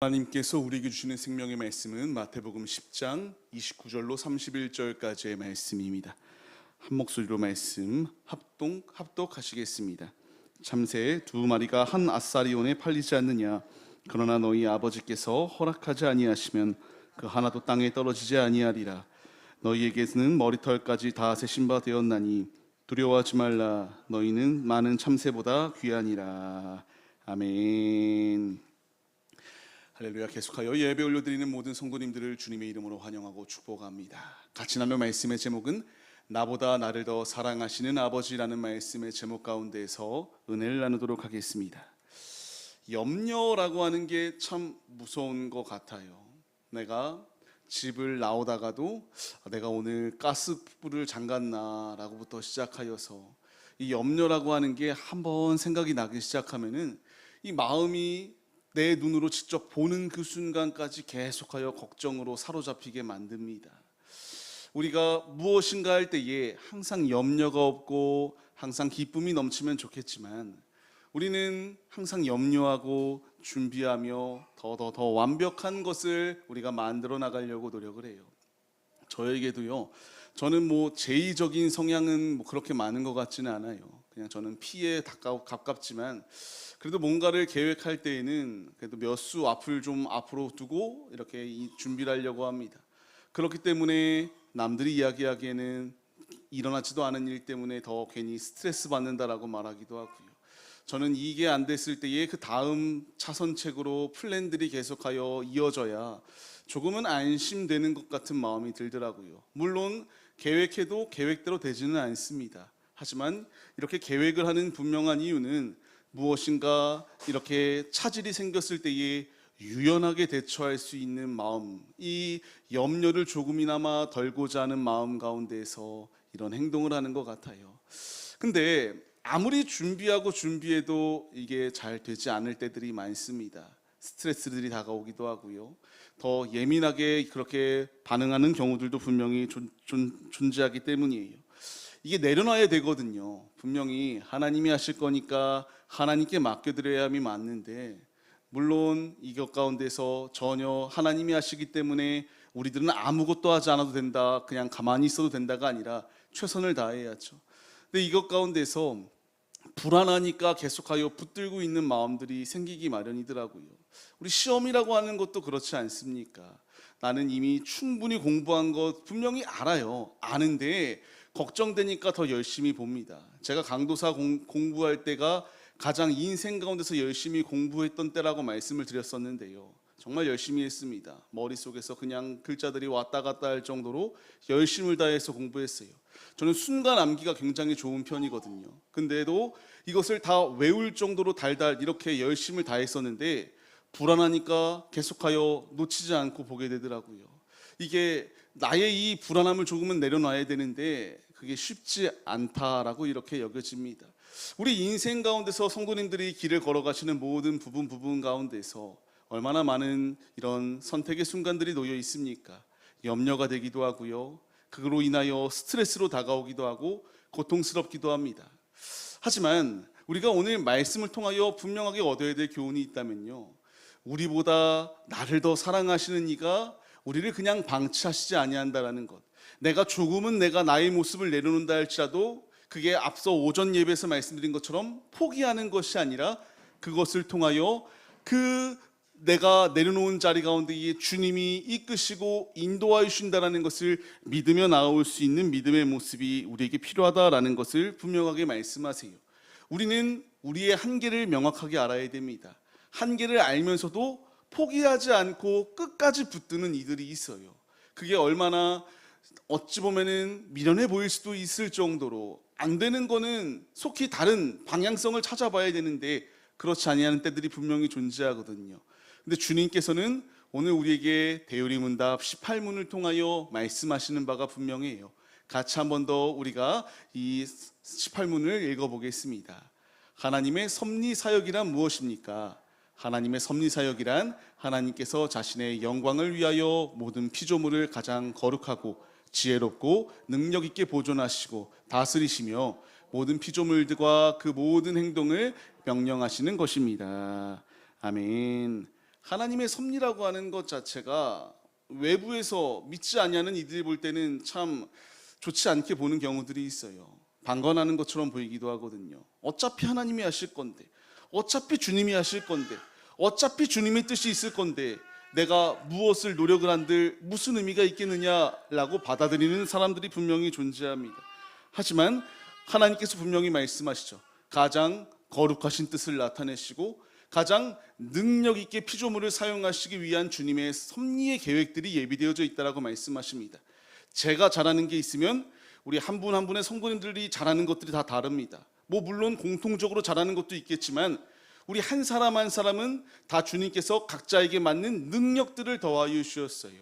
하나님께서 우리에게 주시는 생명의 말씀은 마태복음 10장 29절로 31절까지의 말씀입니다. 한 목소리로 말씀 합독하시겠습니다. 참새 두 마리가 한 아사리온에 팔리지 않느냐? 그러나 너희 아버지께서 허락하지 아니하시면 그 하나도 땅에 떨어지지 아니하리라. 너희에게는 머리털까지 다 세신 바 되었나니 두려워하지 말라. 너희는 많은 참새보다 귀하니라. 아멘. 할렐루야. 계속하여 예배 올려드리는 모든 성도님들을 주님의 이름으로 환영하고 축복합니다. 같이 나눌 말씀의 제목은 나보다 나를 더 사랑하시는 아버지라는 말씀의 제목 가운데에서 은혜를 나누도록 하겠습니다. 염려라고 하는 게 참 무서운 것 같아요. 내가 집을 나오다가도 내가 오늘 가스불을 잠갔나 라고부터 시작하여서 이 염려라고 하는 게 한번 생각이 나기 시작하면은 이 마음이 내 눈으로 직접 보는 그 순간까지 계속하여 걱정으로 사로잡히게 만듭니다. 우리가 무엇인가 할 때에 항상 염려가 없고 항상 기쁨이 넘치면 좋겠지만 우리는 항상 염려하고 준비하며 더 완벽한 것을 우리가 만들어 나가려고 노력을 해요. 저에게도요, 저는 제의적인 성향은 그렇게 많은 것 같지는 않아요. 그냥 저는 피에 가깝지만 그래도 뭔가를 계획할 때에는 그래도 몇 수 앞을 좀 앞으로 두고 이렇게 준비를 하려고 합니다. 그렇기 때문에 남들이 이야기하기에는 일어나지도 않은 일 때문에 더 괜히 스트레스 받는다라고 말하기도 하고요. 저는 이게 안 됐을 때에 그 다음 차선책으로 플랜들이 계속하여 이어져야 조금은 안심되는 것 같은 마음이 들더라고요. 물론 계획해도 계획대로 되지는 않습니다. 하지만 이렇게 계획을 하는 분명한 이유는 무엇인가 이렇게 차질이 생겼을 때에 유연하게 대처할 수 있는 마음, 이 염려를 조금이나마 덜고자 하는 마음 가운데서 이런 행동을 하는 것 같아요. 근데 아무리 준비해도 이게 잘 되지 않을 때들이 많습니다. 스트레스들이 다가오기도 하고요. 더 예민하게 그렇게 반응하는 경우들도 분명히 존재하기 때문이에요. 이게 내려놔야 되거든요. 분명히 하나님이 하실 거니까 하나님께 맡겨드려야함이 맞는데, 물론 이것 가운데서 전혀 하나님이 하시기 때문에 우리들은 아무것도 하지 않아도 된다, 그냥 가만히 있어도 된다가 아니라 최선을 다해야죠. 근데 이것 가운데서 불안하니까 계속하여 붙들고 있는 마음들이 생기기 마련이더라고요. 우리 시험이라고 하는 것도 그렇지 않습니까? 나는 이미 충분히 공부한 것 분명히 알아요. 아는데 걱정되니까 더 열심히 봅니다. 제가 강도사 공부할 때가 가장 인생 가운데서 열심히 공부했던 때라고 말씀을 드렸었는데요. 정말 열심히 했습니다. 머릿속에서 그냥 글자들이 왔다 갔다 할 정도로 열심을 다해서 공부했어요. 저는 순간 암기가 굉장히 좋은 편이거든요. 근데도 이것을 다 외울 정도로 달달 이렇게 열심을 다했었는데 불안하니까 계속하여 놓치지 않고 보게 되더라고요. 이게 나의 이 불안함을 조금은 내려놔야 되는데 그게 쉽지 않다라고 이렇게 여겨집니다. 우리 인생 가운데서 성도님들이 길을 걸어가시는 모든 부분 가운데서 얼마나 많은 이런 선택의 순간들이 놓여 있습니까? 염려가 되기도 하고요. 그로 인하여 스트레스로 다가오기도 하고 고통스럽기도 합니다. 하지만 우리가 오늘 말씀을 통하여 분명하게 얻어야 될 교훈이 있다면요, 우리보다 나를 더 사랑하시는 이가 우리를 그냥 방치하시지 아니한다라는 것. 내가 조금은 내가 나의 모습을 내려놓는다 할지라도 그게 앞서 오전 예배에서 말씀드린 것처럼 포기하는 것이 아니라 그것을 통하여 그 내가 내려놓은 자리 가운데 주님이 이끄시고 인도하여 주신다는 것을 믿으며 나아올 수 있는 믿음의 모습이 우리에게 필요하다라는 것을 분명하게 말씀하세요. 우리는 우리의 한계를 명확하게 알아야 됩니다. 한계를 알면서도 포기하지 않고 끝까지 붙드는 이들이 있어요. 그게 얼마나 어찌 보면은 미련해 보일 수도 있을 정도로 안 되는 거는 속히 다른 방향성을 찾아봐야 되는데 그렇지 아니하는 때들이 분명히 존재하거든요. 근데 주님께서는 오늘 우리에게 대요리문답 18문을 통하여 말씀하시는 바가 분명해요. 같이 한 번 더 우리가 이 18문을 읽어보겠습니다. 하나님의 섭리사역이란 무엇입니까? 하나님의 섭리사역이란 하나님께서 자신의 영광을 위하여 모든 피조물을 가장 거룩하고 지혜롭고 능력 있게 보존하시고 다스리시며 모든 피조물들과 그 모든 행동을 명령하시는 것입니다. 아멘. 하나님의 섭리라고 하는 것 자체가 외부에서 믿지 아니하는 이들이 볼 때는 참 좋지 않게 보는 경우들이 있어요. 방관하는 것처럼 보이기도 하거든요. 어차피 하나님이 하실 건데, 어차피 주님이 하실 건데, 어차피 주님의 뜻이 있을 건데 내가 무엇을 노력을 한들 무슨 의미가 있겠느냐라고 받아들이는 사람들이 분명히 존재합니다. 하지만 하나님께서 분명히 말씀하시죠. 가장 거룩하신 뜻을 나타내시고 가장 능력 있게 피조물을 사용하시기 위한 주님의 섭리의 계획들이 예비되어져 있다라고 말씀하십니다. 제가 잘하는 게 있으면 우리 한 분 한 분의 성도님들이 잘하는 것들이 다 다릅니다. 물론 공통적으로 잘하는 것도 있겠지만 우리 한 사람 한 사람은 다 주님께서 각자에게 맞는 능력들을 더하여 주셨어요.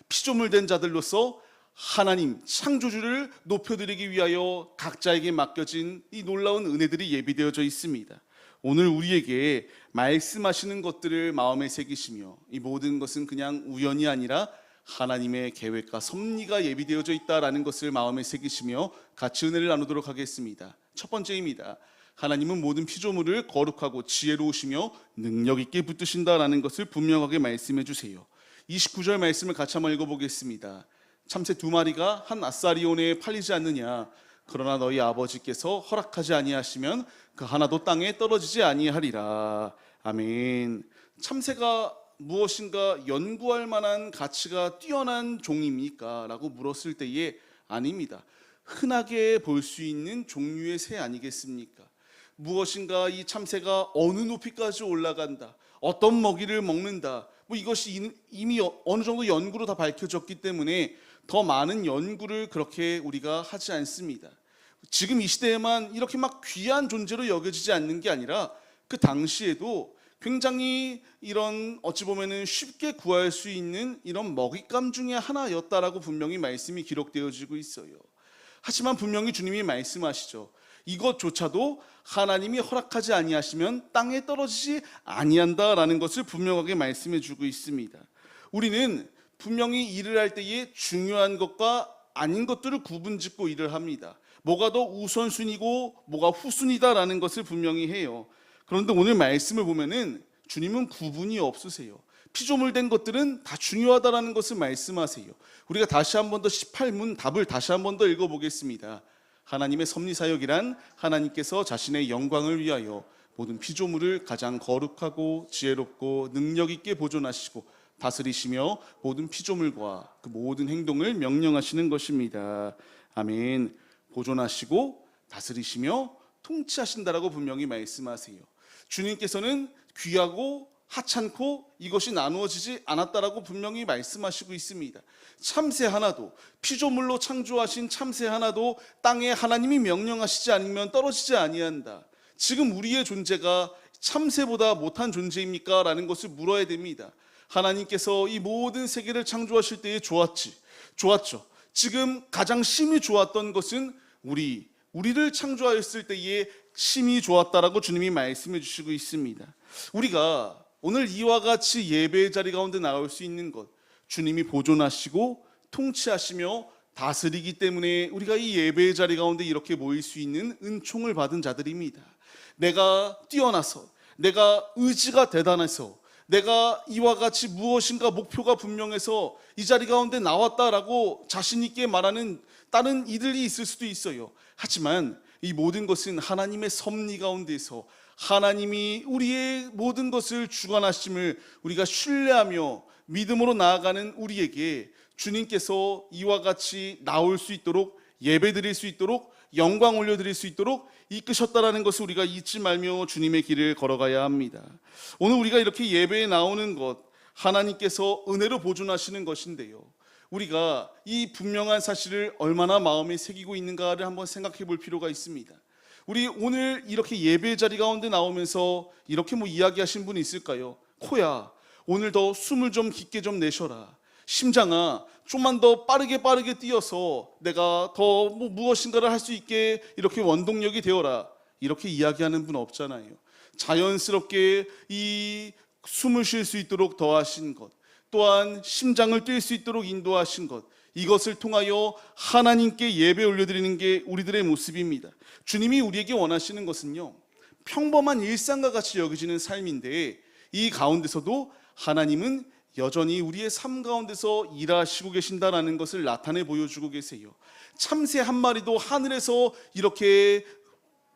피조물 된 자들로서 하나님 창조주를 높여드리기 위하여 각자에게 맡겨진 이 놀라운 은혜들이 예비되어져 있습니다. 오늘 우리에게 말씀하시는 것들을 마음에 새기시며 이 모든 것은 그냥 우연이 아니라 하나님의 계획과 섭리가 예비되어져 있다라는 것을 마음에 새기시며 같이 은혜를 나누도록 하겠습니다. 첫 번째입니다. 하나님은 모든 피조물을 거룩하고 지혜로우시며 능력 있게 붙드신다라는 것을 분명하게 말씀해 주세요. 29절 말씀을 같이 한번 읽어보겠습니다. 참새 2마리가 한 아사리온에 팔리지 않느냐? 그러나 너희 아버지께서 허락하지 아니하시면 그 하나도 땅에 떨어지지 아니하리라. 아멘. 참새가 무엇인가 연구할 만한 가치가 뛰어난 종입니까? 라고 물었을 때에 아닙니다. 흔하게 볼 수 있는 종류의 새 아니겠습니까? 무엇인가 이 참새가 어느 높이까지 올라간다, 어떤 먹이를 먹는다, 이것이 이미 어느 정도 연구로 다 밝혀졌기 때문에 더 많은 연구를 그렇게 우리가 하지 않습니다. 지금 이 시대에만 이렇게 막 귀한 존재로 여겨지지 않는 게 아니라 그 당시에도 굉장히 이런 어찌 보면은 쉽게 구할 수 있는 이런 먹잇감 중에 하나였다라고 분명히 말씀이 기록되어지고 있어요. 하지만 분명히 주님이 말씀하시죠. 이것조차도 하나님이 허락하지 아니하시면 땅에 떨어지지 아니한다라는 것을 분명하게 말씀해 주고 있습니다. 우리는 분명히 일을 할 때에 중요한 것과 아닌 것들을 구분짓고 일을 합니다. 뭐가 더 우선순위고 뭐가 후순위다라는 것을 분명히 해요. 그런데 오늘 말씀을 보면은 주님은 구분이 없으세요. 피조물 된 것들은 다 중요하다라는 것을 말씀하세요. 우리가 다시 한 번 더 18문 답을 다시 한 번 더 읽어보겠습니다. 하나님의 섭리사역이란 하나님께서 자신의 영광을 위하여 모든 피조물을 가장 거룩하고 지혜롭고 능력 있게 보존하시고 다스리시며 모든 피조물과 그 모든 행동을 명령하시는 것입니다. 아멘. 보존하시고 다스리시며 통치하신다라고 분명히 말씀하세요. 주님께서는 귀하고 하찮고 이것이 나누어지지 않았다라고 분명히 말씀하시고 있습니다. 참새 하나도, 피조물로 창조하신 참새 하나도 땅에 하나님이 명령하시지 않으면 떨어지지 아니한다. 지금 우리의 존재가 참새보다 못한 존재입니까? 라는 것을 물어야 됩니다. 하나님께서 이 모든 세계를 창조하실 때에 좋았죠. 지금 가장 심히 좋았던 것은 우리를 창조하였을 때에 심히 좋았다라고 주님이 말씀해 주시고 있습니다. 우리가 오늘 이와 같이 예배의 자리 가운데 나올 수 있는 것, 주님이 보존하시고 통치하시며 다스리기 때문에 우리가 이 예배의 자리 가운데 이렇게 모일 수 있는 은총을 받은 자들입니다. 내가 뛰어나서, 내가 의지가 대단해서, 내가 이와 같이 무엇인가 목표가 분명해서 이 자리 가운데 나왔다라고 자신 있게 말하는 다른 이들이 있을 수도 있어요. 하지만 이 모든 것은 하나님의 섭리 가운데서 하나님이 우리의 모든 것을 주관하심을 우리가 신뢰하며 믿음으로 나아가는 우리에게 주님께서 이와 같이 나올 수 있도록, 예배드릴 수 있도록, 영광 올려드릴 수 있도록 이끄셨다라는 것을 우리가 잊지 말며 주님의 길을 걸어가야 합니다. 오늘 우리가 이렇게 예배에 나오는 것, 하나님께서 은혜로 보존하시는 것인데요, 우리가 이 분명한 사실을 얼마나 마음에 새기고 있는가를 한번 생각해 볼 필요가 있습니다. 우리 오늘 이렇게 예배 자리 가운데 나오면서 이렇게 이야기하신 분이 있을까요? 코야, 오늘 더 숨을 좀 깊게 좀 내쉬어라. 심장아, 좀만 더 빠르게 뛰어서 내가 더 무엇인가를 할 수 있게 이렇게 원동력이 되어라. 이렇게 이야기하는 분 없잖아요. 자연스럽게 이 숨을 쉴 수 있도록 더하신 것, 또한 심장을 뛸 수 있도록 인도하신 것, 이것을 통하여 하나님께 예배 올려드리는 게 우리들의 모습입니다. 주님이 우리에게 원하시는 것은요, 평범한 일상과 같이 여겨지는 삶인데 이 가운데서도 하나님은 여전히 우리의 삶 가운데서 일하시고 계신다라는 것을 나타내 보여주고 계세요. 참새 한 마리도 하늘에서 이렇게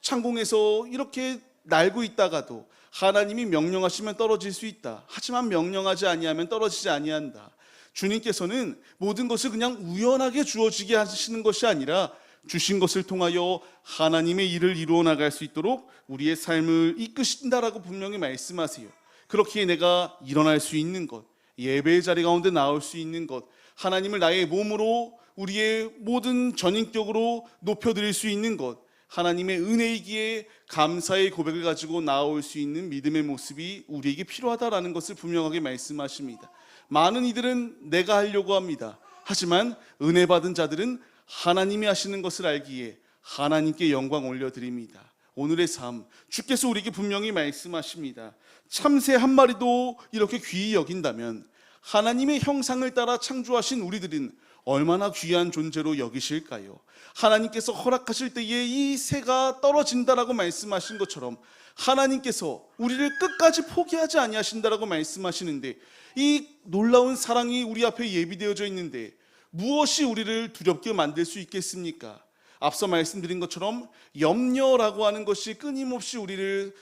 창공에서 이렇게 날고 있다가도 하나님이 명령하시면 떨어질 수 있다. 하지만 명령하지 아니하면 떨어지지 아니한다. 주님께서는 모든 것을 그냥 우연하게 주어지게 하시는 것이 아니라 주신 것을 통하여 하나님의 일을 이루어 나갈 수 있도록 우리의 삶을 이끄신다라고 분명히 말씀하세요. 그렇기에 내가 일어날 수 있는 것, 예배의 자리 가운데 나올 수 있는 것, 하나님을 나의 몸으로 우리의 모든 전인격으로 높여드릴 수 있는 것, 하나님의 은혜이기에 감사의 고백을 가지고 나올 수 있는 믿음의 모습이 우리에게 필요하다라는 것을 분명하게 말씀하십니다. 많은 이들은 내가 하려고 합니다. 하지만 은혜 받은 자들은 하나님이 하시는 것을 알기에 하나님께 영광 올려드립니다. 오늘의 삶, 주께서 우리에게 분명히 말씀하십니다. 참새 한 마리도 이렇게 귀히 여긴다면 하나님의 형상을 따라 창조하신 우리들은 얼마나 귀한 존재로 여기실까요? 하나님께서 허락하실 때에 이 새가 떨어진다라고 말씀하신 것처럼 하나님께서 우리를 끝까지 포기하지 아니하신다라고 말씀하시는데, 이 놀라운 사랑이 우리 앞에 예비되어져 있는데 무엇이 우리를 두렵게 만들 수 있겠습니까? 앞서 말씀드린 것처럼 염려라고 하는 것이 끊임없이 우리를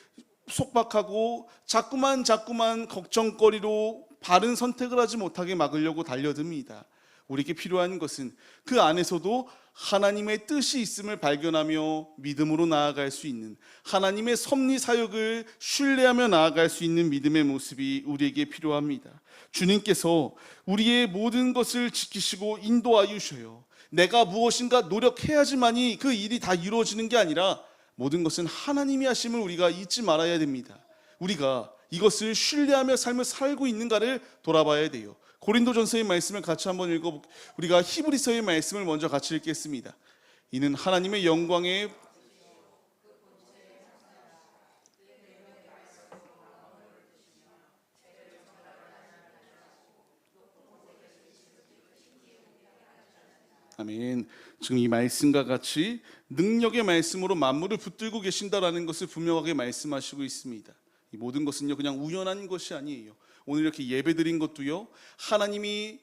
속박하고 자꾸만 걱정거리로 바른 선택을 하지 못하게 막으려고 달려듭니다. 우리에게 필요한 것은 그 안에서도 하나님의 뜻이 있음을 발견하며 믿음으로 나아갈 수 있는, 하나님의 섭리 사역을 신뢰하며 나아갈 수 있는 믿음의 모습이 우리에게 필요합니다. 주님께서 우리의 모든 것을 지키시고 인도하여 주셔요. 내가 무엇인가 노력해야지만이 그 일이 다 이루어지는 게 아니라 모든 것은 하나님이 하심을 우리가 잊지 말아야 됩니다. 우리가 이것을 신뢰하며 삶을 살고 있는가를 돌아봐야 돼요. 고린도전서의 말씀을 같이 한번 읽어볼게요. 우리가 히브리서의 말씀을 먼저 같이 읽겠습니다. 이는 하나님의 영광의 아멘. 지금 이 말씀과 같이 능력의 말씀으로 만물을 붙들고 계신다라는 것을 분명하게 말씀하시고 있습니다. 이 모든 것은요 그냥 우연한 것이 아니에요. 오늘 이렇게 예배드린 것도요 하나님이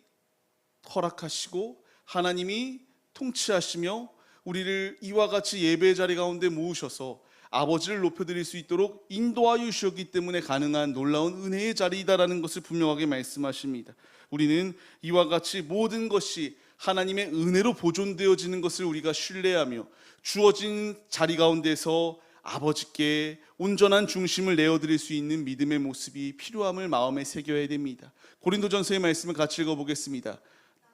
허락하시고 하나님이 통치하시며 우리를 이와 같이 예배의 자리 가운데 모으셔서 아버지를 높여드릴 수 있도록 인도하여 주셨기 때문에 가능한 놀라운 은혜의 자리이다라는 것을 분명하게 말씀하십니다. 우리는 이와 같이 모든 것이 하나님의 은혜로 보존되어지는 것을 우리가 신뢰하며 주어진 자리 가운데서 아버지께 온전한 중심을 내어드릴 수 있는 믿음의 모습이 필요함을 마음에 새겨야 됩니다. 고린도전서의 말씀을 같이 읽어보겠습니다.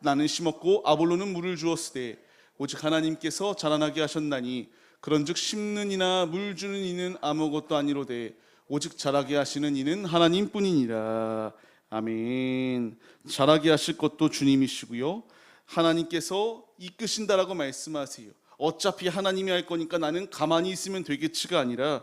나는 심었고 아볼로는 물을 주었으되 오직 하나님께서 자라나게 하셨나니 그런즉 심는 이나 물 주는 이는 아무것도 아니로되 오직 자라게 하시는 이는 하나님뿐이니라. 아멘. 자라게 하실 것도 주님이시고요 하나님께서 이끄신다라고 말씀하세요. 어차피 하나님이 할 거니까 나는 가만히 있으면 되겠지가 아니라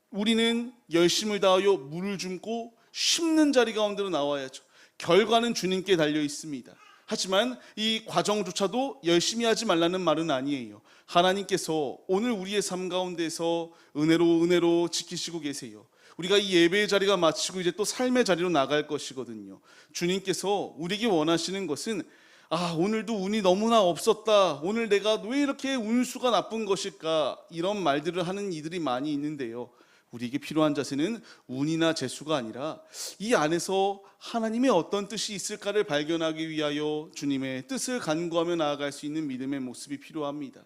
우리는 열심을 다하여 물을 줍고 심는 자리 가운데로 나와야죠. 결과는 주님께 달려 있습니다. 하지만 이 과정조차도 열심히 하지 말라는 말은 아니에요. 하나님께서 오늘 우리의 삶 가운데서 은혜로 지키시고 계세요. 우리가 이 예배의 자리가 마치고 이제 또 삶의 자리로 나갈 것이거든요. 주님께서 우리에게 원하시는 것은 오늘도 운이 너무나 없었다, 오늘 내가 왜 이렇게 운수가 나쁜 것일까, 이런 말들을 하는 이들이 많이 있는데요, 우리에게 필요한 자세는 운이나 재수가 아니라 이 안에서 하나님의 어떤 뜻이 있을까를 발견하기 위하여 주님의 뜻을 간구하며 나아갈 수 있는 믿음의 모습이 필요합니다.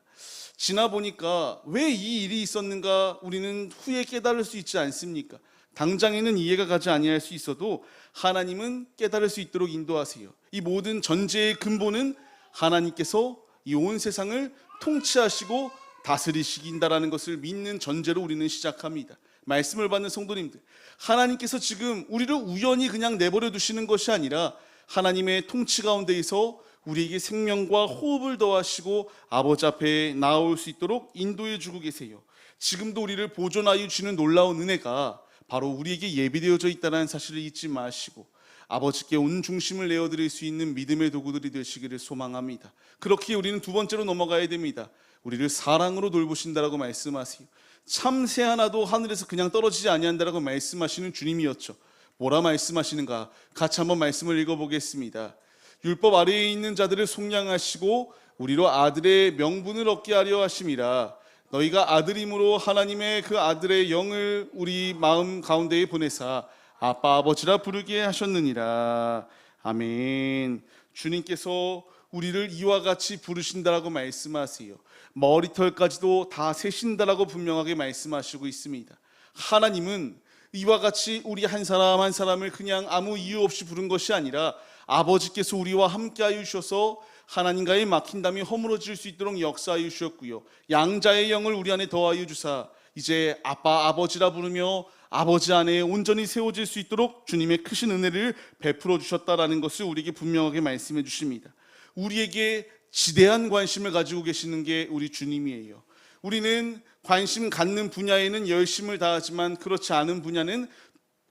지나 보니까 왜 이 일이 있었는가 우리는 후에 깨달을 수 있지 않습니까? 당장에는 이해가 가지 아니할 수 있어도 하나님은 깨달을 수 있도록 인도하세요. 이 모든 전제의 근본은 하나님께서 이 온 세상을 통치하시고 다스리시긴다라는 것을 믿는 전제로 우리는 시작합니다. 말씀을 받는 성도님들, 하나님께서 지금 우리를 우연히 그냥 내버려 두시는 것이 아니라 하나님의 통치 가운데에서 우리에게 생명과 호흡을 더하시고 아버지 앞에 나올 수 있도록 인도해 주고 계세요. 지금도 우리를 보존하여 주시는 놀라운 은혜가 바로 우리에게 예비되어져 있다는 사실을 잊지 마시고 아버지께 온 중심을 내어드릴 수 있는 믿음의 도구들이 되시기를 소망합니다. 그렇기에 우리는 두 번째로 넘어가야 됩니다. 우리를 사랑으로 돌보신다라고 말씀하세요. 참새 하나도 하늘에서 그냥 떨어지지 아니한다라고 말씀하시는 주님이었죠. 뭐라 말씀하시는가? 같이 한번 말씀을 읽어보겠습니다. 율법 아래에 있는 자들을 속량하시고 우리로 아들의 명분을 얻게 하려 하심이라. 너희가 아들임으로 하나님의 그 아들의 영을 우리 마음 가운데에 보내사 아빠 아버지라 부르게 하셨느니라. 아멘. 주님께서 우리를 이와 같이 부르신다라고 말씀하세요. 머리털까지도 다 세신다라고 분명하게 말씀하시고 있습니다. 하나님은 이와 같이 우리 한 사람 한 사람을 그냥 아무 이유 없이 부른 것이 아니라 아버지께서 우리와 함께하여 주셔서 하나님과의 막힌담이 허물어질 수 있도록 역사하여 주셨고요, 양자의 영을 우리 안에 더하여 주사 이제 아빠 아버지라 부르며 아버지 안에 온전히 세워질 수 있도록 주님의 크신 은혜를 베풀어 주셨다라는 것을 우리에게 분명하게 말씀해 주십니다. 우리에게 지대한 관심을 가지고 계시는 게 우리 주님이에요. 우리는 관심 갖는 분야에는 열심을 다하지만 그렇지 않은 분야는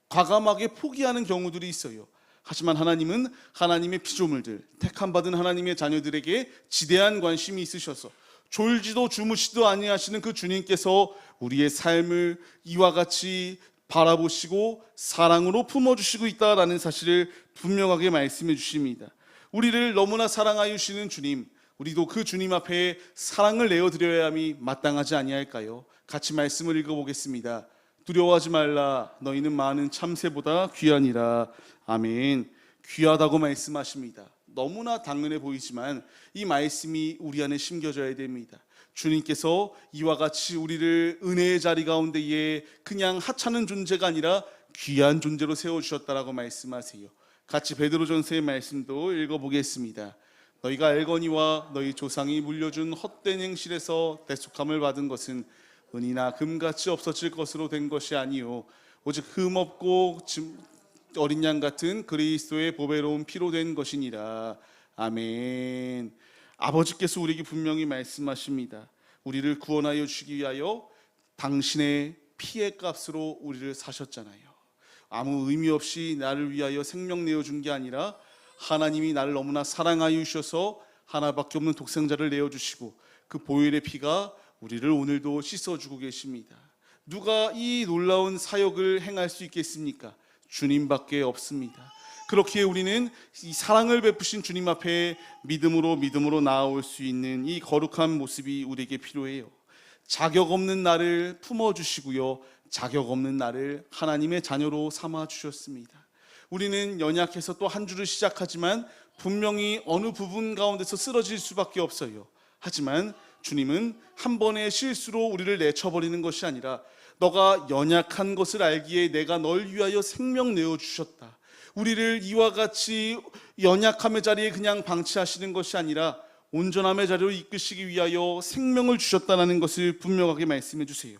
과감하게 포기하는 경우들이 있어요. 하지만 하나님은 하나님의 피조물들, 택함받은 하나님의 자녀들에게 지대한 관심이 있으셔서 졸지도 주무시도 아니하시는 그 주님께서 우리의 삶을 이와 같이 바라보시고 사랑으로 품어주시고 있다라는 사실을 분명하게 말씀해 주십니다. 우리를 너무나 사랑하여 주시는 주님, 우리도 그 주님 앞에 사랑을 내어드려야 함이 마땅하지 아니할까요? 같이 말씀을 읽어보겠습니다. 두려워하지 말라, 너희는 많은 참새보다 귀하니라. 아멘. 귀하다고 말씀하십니다. 너무나 당연해 보이지만 이 말씀이 우리 안에 심겨져야 됩니다. 주님께서 이와 같이 우리를 은혜의 자리 가운데에 그냥 하찮은 존재가 아니라 귀한 존재로 세워주셨다라고 말씀하세요. 같이 베드로전서의 말씀도 읽어보겠습니다. 너희가 알거니와 너희 조상이 물려준 헛된 행실에서 대속함을 받은 것은 은이나 금같이 없어질 것으로 된 것이 아니요 오직 흠없고 어린 양 같은 그리스도의 보배로운 피로 된 것이니라. 아멘. 아버지께서 우리에게 분명히 말씀하십니다. 우리를 구원하여 주시기 위하여 당신의 피의 값으로 우리를 사셨잖아요. 아무 의미 없이 나를 위하여 생명 내어준 게 아니라 하나님이 나를 너무나 사랑하여 주셔서 하나밖에 없는 독생자를 내어주시고 그 보혈의 피가 우리를 오늘도 씻어주고 계십니다. 누가 이 놀라운 사역을 행할 수 있겠습니까? 주님밖에 없습니다. 그렇기에 우리는 이 사랑을 베푸신 주님 앞에 믿음으로 나아올 수 있는 이 거룩한 모습이 우리에게 필요해요. 자격 없는 나를 품어주시고요, 자격 없는 나를 하나님의 자녀로 삼아주셨습니다. 우리는 연약해서 또 한 주를 시작하지만 분명히 어느 부분 가운데서 쓰러질 수밖에 없어요. 하지만 주님은 한 번의 실수로 우리를 내쳐버리는 것이 아니라 너가 연약한 것을 알기에 내가 널 위하여 생명 내어주셨다. 우리를 이와 같이 연약함의 자리에 그냥 방치하시는 것이 아니라 온전함의 자리로 이끄시기 위하여 생명을 주셨다는 것을 분명하게 말씀해 주세요.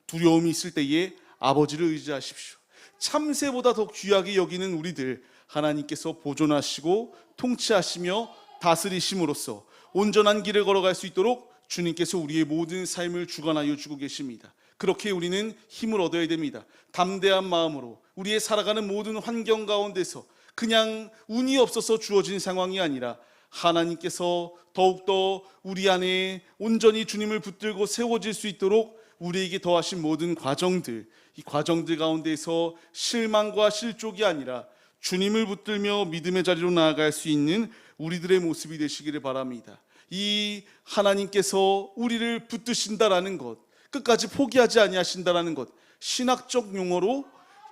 두려움이 있을 때에 아버지를 의지하십시오. 참새보다 더 귀하게 여기는 우리들 하나님께서 보존하시고 통치하시며 다스리심으로써 온전한 길을 걸어갈 수 있도록 주님께서 우리의 모든 삶을 주관하여 주고 계십니다. 그렇게 우리는 힘을 얻어야 됩니다. 담대한 마음으로 우리의 살아가는 모든 환경 가운데서 그냥 운이 없어서 주어진 상황이 아니라 하나님께서 더욱더 우리 안에 온전히 주님을 붙들고 세워질 수 있도록 우리에게 더하신 모든 과정들, 이 과정들 가운데서 실망과 실족이 아니라 주님을 붙들며 믿음의 자리로 나아갈 수 있는 우리들의 모습이 되시기를 바랍니다. 이 하나님께서 우리를 붙드신다라는 것, 끝까지 포기하지 아니하신다라는 것, 신학적 용어로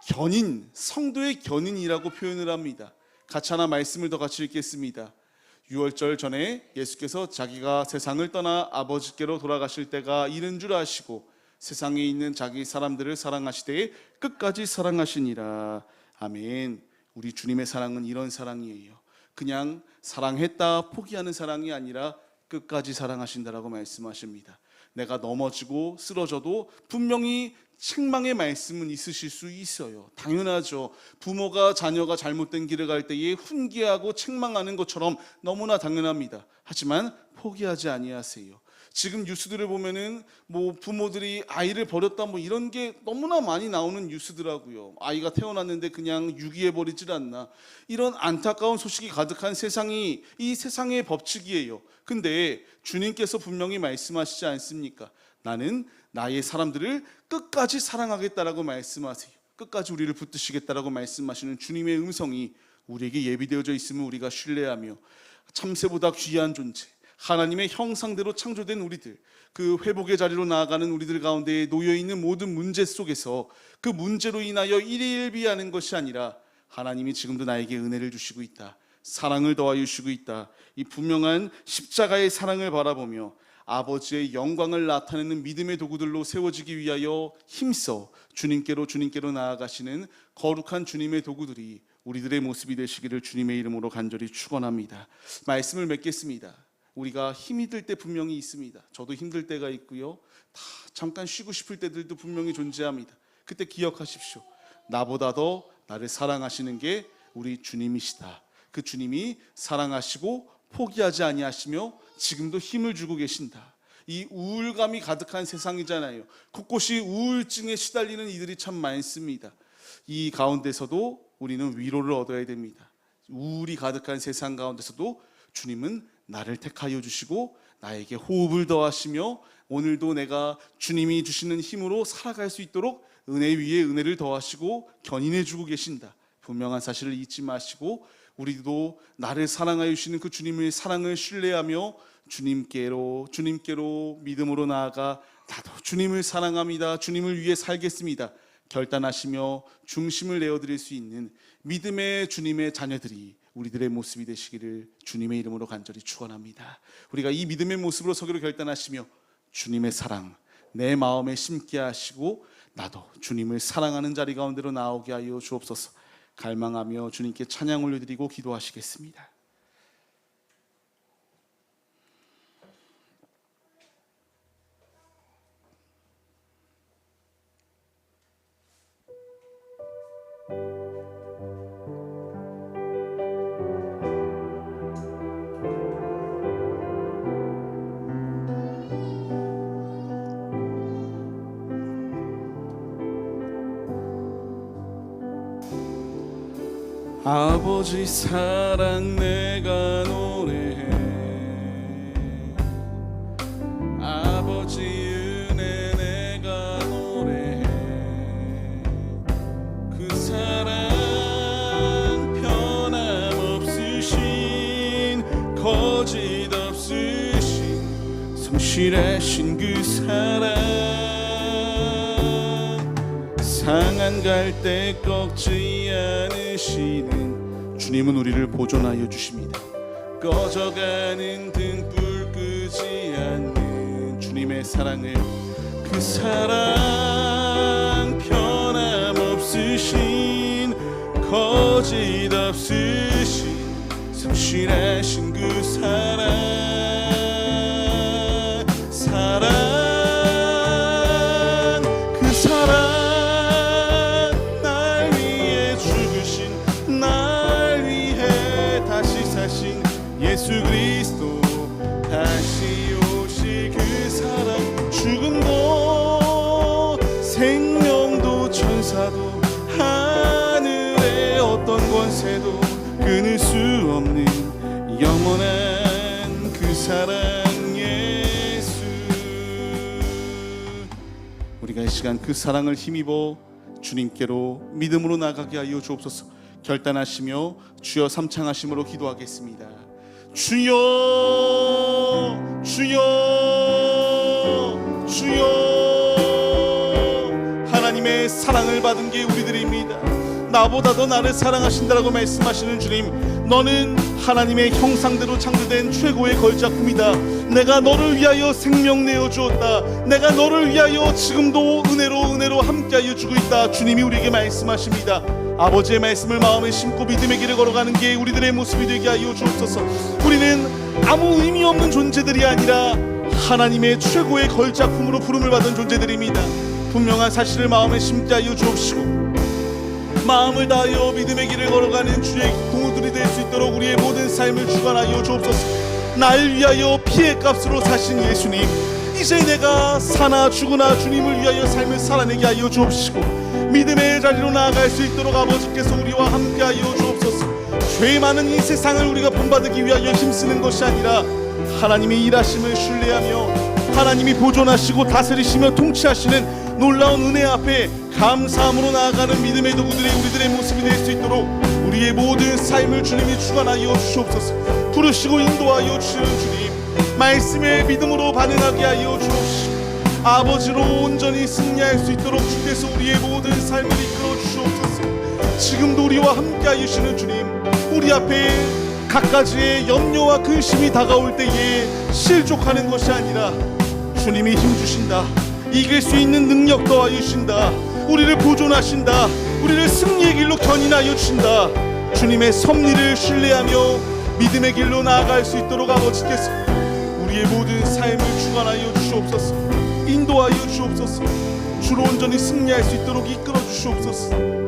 견인, 성도의 견인이라고 표현을 합니다. 같이 하나 말씀을 더 같이 읽겠습니다. 유월절 전에 예수께서 자기가 세상을 떠나 아버지께로 돌아가실 때가 이른 줄 아시고 세상에 있는 자기 사람들을 사랑하시되 끝까지 사랑하시니라. 아멘. 우리 주님의 사랑은 이런 사랑이에요. 그냥 사랑했다 포기하는 사랑이 아니라 끝까지 사랑하신다라고 말씀하십니다. 내가 넘어지고 쓰러져도 분명히 책망의 말씀은 있으실 수 있어요. 당연하죠. 부모가 자녀가 잘못된 길을 갈 때에 훈계하고 책망하는 것처럼 너무나 당연합니다. 하지만 포기하지 아니하세요. 지금 뉴스들을 보면은 부모들이 아이를 버렸다 이런 게 너무나 많이 나오는 뉴스더라고요. 아이가 태어났는데 그냥 유기해버리질 않나, 이런 안타까운 소식이 가득한 세상이 이 세상의 법칙이에요. 근데 주님께서 분명히 말씀하시지 않습니까? 나는 나의 사람들을 끝까지 사랑하겠다라고 말씀하세요. 끝까지 우리를 붙드시겠다라고 말씀하시는 주님의 음성이 우리에게 예비되어져 있음을 우리가 신뢰하며 참새보다 귀한 존재, 하나님의 형상대로 창조된 우리들, 그 회복의 자리로 나아가는 우리들 가운데 놓여있는 모든 문제 속에서 그 문제로 인하여 일일비하는 것이 아니라 하나님이 지금도 나에게 은혜를 주시고 있다, 사랑을 더하여 주시고 있다, 이 분명한 십자가의 사랑을 바라보며 아버지의 영광을 나타내는 믿음의 도구들로 세워지기 위하여 힘써 주님께로 나아가시는 거룩한 주님의 도구들이 우리들의 모습이 되시기를 주님의 이름으로 간절히 축원합니다. 말씀을 맺겠습니다. 우리가 힘이 들 때 분명히 있습니다. 저도 힘들 때가 있고요, 다 잠깐 쉬고 싶을 때들도 분명히 존재합니다. 그때 기억하십시오. 나보다 더 나를 사랑하시는 게 우리 주님이시다. 그 주님이 사랑하시고 포기하지 아니하시며 지금도 힘을 주고 계신다. 이 우울감이 가득한 세상이잖아요. 곳곳이 우울증에 시달리는 이들이 참 많습니다. 이 가운데서도 우리는 위로를 얻어야 됩니다. 우울이 가득한 세상 가운데서도 주님은 나를 택하여 주시고 나에게 호흡을 더하시며 오늘도 내가 주님이 주시는 힘으로 살아갈 수 있도록 은혜 위에 은혜를 더하시고 견인해 주고 계신다. 분명한 사실을 잊지 마시고 우리도 나를 사랑하여 주시는 그 주님의 사랑을 신뢰하며 주님께로 믿음으로 나아가 나도 주님을 사랑합니다, 주님을 위해 살겠습니다 결단하시며 중심을 내어드릴 수 있는 믿음의 주님의 자녀들이 우리들의 모습이 되시기를 주님의 이름으로 간절히 축원합니다. 우리가 이 믿음의 모습으로 서기로 결단하시며 주님의 사랑 내 마음에 심게 하시고 나도 주님을 사랑하는 자리 가운데로 나오게 하여 주옵소서. 갈망하며 주님께 찬양 올려드리고 기도하시겠습니다. 아버지 사랑 내가 노래해, 아버지 은혜 내가 노래해. 그 사랑 변함없으신 거짓 없으신 성실하신 그 사랑, 상한 갈대 꺾지 않으시는 주님은 우리를 보존하여 주십니다. 꺼져가는 등불 끄지 않는 주님의 사랑을, 그 사랑 변함없으신 거짓 없으신 성실하신 그 사랑, 그 사랑 예수 그리스도 다시 오실 그 사랑, 죽음도 생명도 천사도 하늘의 어떤 권세도 끊을 수 없는 영원한 그 사랑 예수. 우리가 이 시간 그 사랑을 힘입어 주님께로 믿음으로 나가게 하여 주옵소서. 결단하시며 주여 삼창하심으로 기도하겠습니다. 주여 주여 주여. 하나님의 사랑을 받은 게 우리들입니다. 나보다 더 나를 사랑하신다라고 말씀하시는 주님, 너는 하나님의 형상대로 창조된 최고의 걸작품이다. 내가 너를 위하여 생명 내어주었다. 내가 너를 위하여 지금도 은혜로 함께하여 주고 있다. 주님이 우리에게 말씀하십니다. 아버지의 말씀을 마음에 심고 믿음의 길을 걸어가는 게 우리들의 모습이 되게 하여 주옵소서. 우리는 아무 의미 없는 존재들이 아니라 하나님의 최고의 걸작품으로 부름을 받은 존재들입니다. 분명한 사실을 마음에 심게 하여 주옵시고 마음을 다하여 믿음의 길을 걸어가는 주의 동우들이 될 수 있도록 우리의 모든 삶을 주관하여 주옵소서. 날 위하여 피의 값으로 사신 예수님, 이제 내가 사나 죽으나 주님을 위하여 삶을 살아내게 하여 주옵시고 믿음의 자리로 나아갈 수 있도록 아버지께서 우리와 함께하여 주옵소서. 죄 많은 이 세상을 우리가 본받기 위하여 힘쓰는 것이 아니라 하나님의 일하심을 신뢰하며 하나님이 보존하시고 다스리시며 통치하시는 놀라운 은혜 앞에 감사함으로 나아가는 믿음의 도구들이 우리들의 모습이 될 수 있도록 우리의 모든 삶을 주님이 주관하여 주옵소서. 부르시고 인도하여 주시는 주님, 말씀에 믿음으로 반응하게 하여 주옵시고 아버지로 온전히 승리할 수 있도록 주께서 우리의 모든 삶을 이끌어 주옵소서. 지금도 우리와 함께 하시는 주님, 우리 앞에 갖가지의 염려와 근심이 다가올 때에 실족하는 것이 아니라 주님이 힘주신다, 이길 수 있는 능력 더하여 주신다, 우리를 보존하신다, 우리를 승리의 길로 견인하여 주신다. 주님의 섭리를 신뢰하며 믿음의 길로 나아갈 수 있도록 아버지께서 우리의 모든 삶을 주관하여 주시옵소서. 인도하여 주옵소서. 주로 온전히 승리할 수 있도록 이끌어 주시옵소서.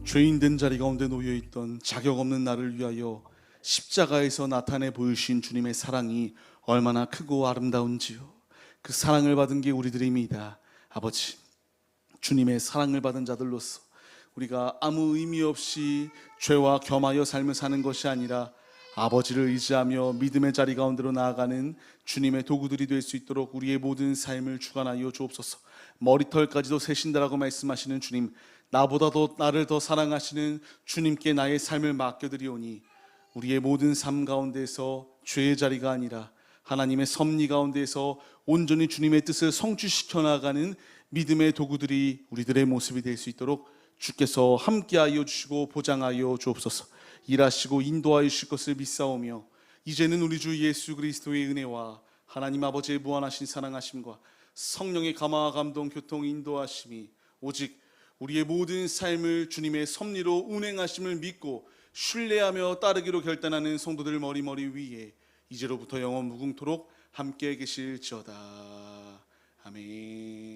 죄인된 자리 가운데 놓여있던 자격 없는 나를 위하여 십자가에서 나타내 보이신 주님의 사랑이 얼마나 크고 아름다운지요. 그 사랑을 받은 게 우리들입니다. 아버지, 주님의 사랑을 받은 자들로서 우리가 아무 의미 없이 죄와 겸하여 삶을 사는 것이 아니라 아버지를 의지하며 믿음의 자리 가운데로 나아가는 주님의 도구들이 될 수 있도록 우리의 모든 삶을 주관하여 주옵소서. 머리털까지도 세신다라고 말씀하시는 주님, 나보다도 나를 더 사랑하시는 주님께 나의 삶을 맡겨드리오니 우리의 모든 삶 가운데서 죄의 자리가 아니라 하나님의 섭리 가운데서 온전히 주님의 뜻을 성취시켜 나가는 믿음의 도구들이 우리들의 모습이 될 수 있도록 주께서 함께하여 주시고 보장하여 주옵소서. 일하시고 인도하여 주실 것을 믿사오며 이제는 우리 주 예수 그리스도의 은혜와 하나님 아버지의 무한하신 사랑하심과 성령의 감화와 감동 교통 인도하심이 오직 우리의 모든 삶을 주님의 섭리로 운행하심을 믿고 신뢰하며 따르기로 결단하는 성도들 머리머리 위에 이제로부터 영원 무궁토록 함께 계실지어다. 아멘.